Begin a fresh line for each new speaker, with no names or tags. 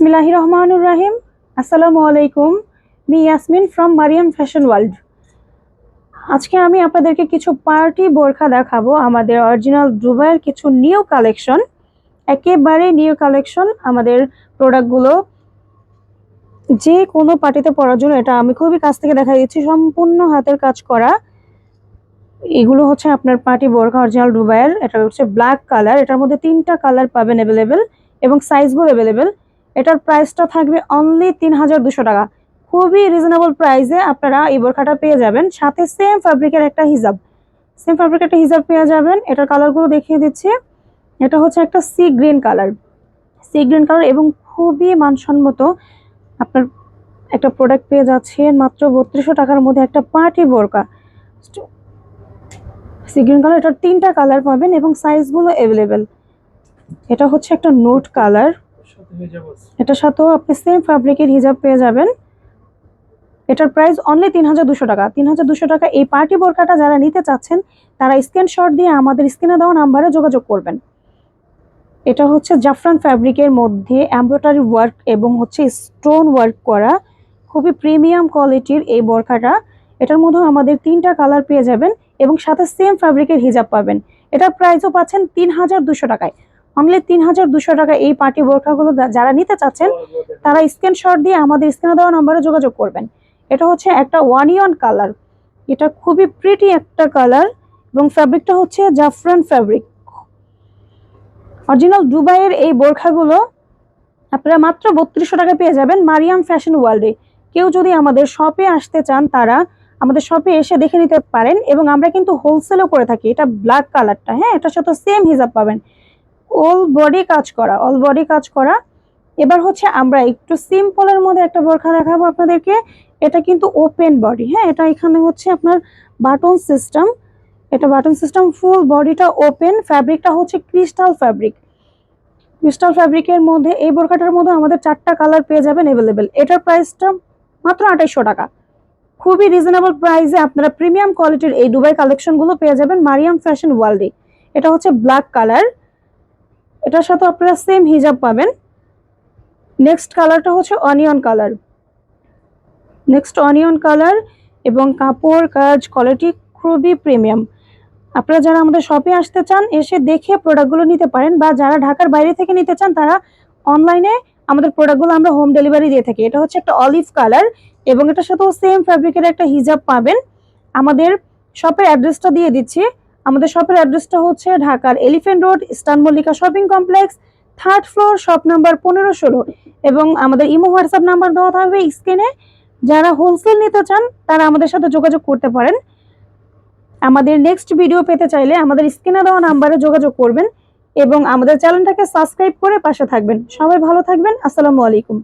Bismillahirrahmanirrahim. Assalamualaikum. Me Yasmin from Mariam Fashion World. আজকে আমি আপনাদেরকে কিছু পার্টি বোরখা দেখাবো আমাদের অরিজিনাল দুবাইয়ের কিছু নিউ কালেকশন। একেবারে নিউ কালেকশন আমাদের প্রোডাক্টগুলো যে কোনো পার্টিতে পরার জন্য এটা আমি খুবই কাছ থেকে দেখা দিচ্ছি, সম্পূর্ণ হাতের কাজ করা। এগুলো হচ্ছে আপনার পার্টি বোরখা অরিজিনাল দুবাইয়ের। এটা হচ্ছে ব্ল্যাক কালার, এটার মধ্যে 3টা কালার পাবেন অ্যাভেলেবেল এবং সাইজগুলো অ্যাভেলেবেল। এটার প্রাইসটা থাকবে অনলি 3200 টাকা। খুবই রিজনেবল প্রাইসে আপনারা এই বোরখাটা পেয়ে যাবেন, সাথে সেম ফ্যাব্রিকের একটা হিজাব পেয়ে যাবেন। এটার কালারগুলো দেখিয়ে দিচ্ছি। এটা হচ্ছে একটা সি গ্রিন কালার এবং খুবই মানসম্মত আপনার একটা প্রোডাক্ট পেয়ে যাচ্ছেন মাত্র 3200 টাকার মধ্যে একটা পার্টি বোরকা সি গ্রিন কালার। এটার 3টা কালার পাবেন এবং সাইজগুলো অ্যাভেলেবেল। এটা হচ্ছে একটা নোট কালার, এটার সাথেও আপনি সেম ফ্যাব্রিকের হিজাব পেয়ে যাবেন। এটার প্রাইস অনলি 3200 টাকা। 3200 টাকা এই পার্টি বোরকাটা যারা নিতে চাচ্ছেন তারা স্ক্রিনশট দিয়ে আমাদের স্ক্রিনে দেওয়া নাম্বারে যোগাযোগ করবেন। এটা হচ্ছে জাফরান ফ্যাব্রিকের মধ্যে এমব্রয়ডারি ওয়ার্ক এবং হচ্ছে স্টোন ওয়ার্ক করা, খুবই প্রিমিয়াম কোয়ালিটির এই বোরকাটা। এটার মধ্যে আমাদের 3টা কালার পেয়ে যাবেন এবং সাথে সেম ফ্যাব্রিকের হিজাব পাবেন। এটার প্রাইসও পাচ্ছেন 3200 টাকায়। অনলি 3200 টাকা এই পার্টি বোরকাগুলো যারা নিতে চাচ্ছেন তারা স্ক্রিনশট দিয়ে আমাদের স্ক্রিনে দেওয়া নাম্বারে যোগাযোগ করবেন। এটা হচ্ছে একটা ওয়ানিয়ন কালার, এটা খুবই প্রিটি একটা কালার এবং ফ্যাব্রিকটা হচ্ছে জাফরান ফ্যাব্রিক। অরিজিনাল দুবাইয়ের এই বোরখাগুলো আপনারা মাত্র 3200 টাকা পেয়ে যাবেন মারিয়াম ফ্যাশন ওয়ার্ল্ডে। কেউ যদি আমাদের শপে আসতে চান তারা আমাদের শপে এসে দেখে নিতে পারেন এবং আমরা কিন্তু হোলসেলও করে থাকি। এটা ব্ল্যাক কালারটা, হ্যাঁ, এটার সাথে সেম হিজাব পাবেন, অল বডি কাজ করা। এবার হচ্ছে আমরা একটু সিম্পলের মধ্যে একটা বোরখা দেখাবো আপনাদেরকে। এটা কিন্তু ওপেন বডি, হ্যাঁ, এটা এখানে হচ্ছে আপনার বাটন সিস্টেম, ফুল বডিটা ওপেন। ফ্যাব্রিকটা হচ্ছে ক্রিস্টাল ফ্যাব্রিকের মধ্যে এই বোরখাটার মধ্যে আমাদের 4টা কালার পেয়ে যাবেন অ্যাভেলেবেল। এটার প্রাইসটা মাত্র 2800 টাকা। খুবই রিজনেবল প্রাইসে আপনারা প্রিমিয়াম কোয়ালিটির এই দুবাই কালেকশনগুলো পেয়ে যাবেন মারিয়াম ফ্যাশন ওয়ার্ল্ডে। এটা হচ্ছে ব্ল্যাক কালার, এটার সাথে আপনারা সেম হিজাব পাবেন। নেক্সট কালারটা হচ্ছে অনিয়ন কালার এবং কাপড় কাজ কোয়ালিটি খুবই প্রিমিয়াম। আপনারা যারা আমাদের শপে আসতে চান এসে দেখে প্রোডাক্টগুলো নিতে পারেন, বা যারা ঢাকার বাইরে থেকে নিতে চান তারা অনলাইনে আমাদের প্রোডাক্টগুলো আমরা হোম ডেলিভারি দিয়ে থাকি। এটা হচ্ছে একটা অলিভ কালার এবং এটার সাথেও সেম ফ্যাব্রিকের একটা হিজাব পাবেন। আমাদের শপের অ্যাড্রেসটা দিয়ে দিচ্ছি। আমাদের শপের অ্যাড্রেসটা হচ্ছে ঢাকার elephant road, eastern Mallika shopping complex, 3rd floor, shop number 1516 এবং আমাদের ইমো হোয়াটসঅ্যাপ নাম্বার দেওয়া থাকবে স্ক্রিনে। যারা হোলসেল নিতে চান তারা আমাদের সাথে যোগাযোগ করতে পারেন। আমাদের নেক্সট ভিডিও পেতে চাইলে আমাদের স্ক্রিনে দেওয়া নাম্বারে যোগাযোগ করবেন এবং আমাদের চ্যানেলটাকে সাবস্ক্রাইব করে পাশে থাকবেন। সবাই ভালো থাকবেন। আসসালামু আলাইকুম।